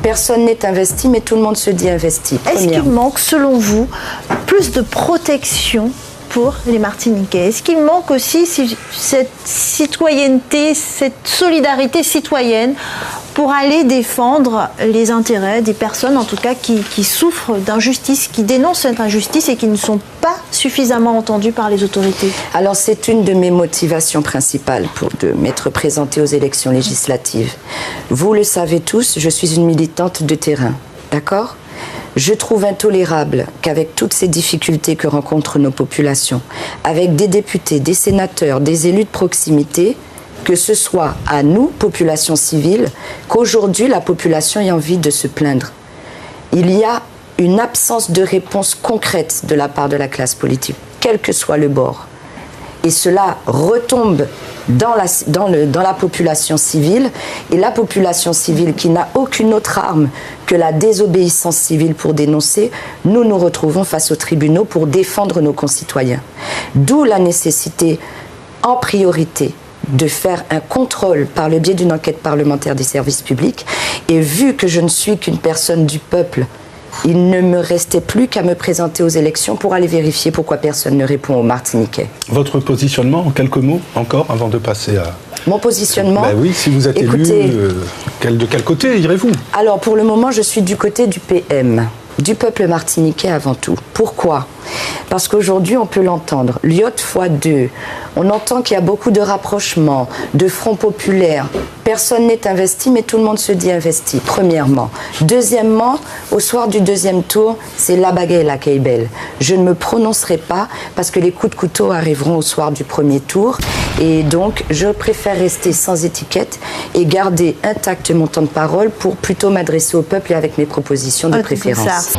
Personne n'est investi, mais tout le monde se dit investi. Est-ce qu'il manque, selon vous, plus de protection pour les Martiniquais? Est-ce qu'il manque aussi cette citoyenneté, cette solidarité citoyenne pour aller défendre les intérêts des personnes, en tout cas, qui souffrent d'injustice, qui dénoncent cette injustice et qui ne sont pas suffisamment entendues par les autorités? Alors, c'est une de mes motivations principales pour m'être présentée aux élections législatives. Vous le savez tous, je suis une militante de terrain, d'accord ? Je trouve intolérable qu'avec toutes ces difficultés que rencontrent nos populations, avec des députés, des sénateurs, des élus de proximité, que ce soit à nous, population civile, qu'aujourd'hui la population ait envie de se plaindre. Il y a une absence de réponse concrète de la part de la classe politique, quel que soit le bord. Et cela retombe dans la population civile, et la population civile qui n'a aucune autre arme que la désobéissance civile pour dénoncer, nous nous retrouvons face aux tribunaux pour défendre nos concitoyens. D'où la nécessité, en priorité, de faire un contrôle par le biais d'une enquête parlementaire des services publics. Et vu que je ne suis qu'une personne du peuple, il ne me restait plus qu'à me présenter aux élections pour aller vérifier pourquoi personne ne répond aux Martiniquais. Votre positionnement, en quelques mots, encore, avant de passer à... Mon positionnement... Ben oui, si vous êtes élu, de quel côté irez-vous? Alors, pour le moment, je suis du côté du PM, du peuple martiniquais avant tout. Pourquoi ? Parce qu'aujourd'hui, on peut l'entendre. Lyotte x2, on entend qu'il y a beaucoup de rapprochements, de fronts populaires. Personne n'est investi, mais tout le monde se dit investi, premièrement. Deuxièmement, au soir du deuxième tour, c'est la baguette et la caïbelle. Je ne me prononcerai pas parce que les coups de couteau arriveront au soir du premier tour. Et donc, je préfère rester sans étiquette et garder intact mon temps de parole pour plutôt m'adresser au peuple et avec mes propositions de préférence.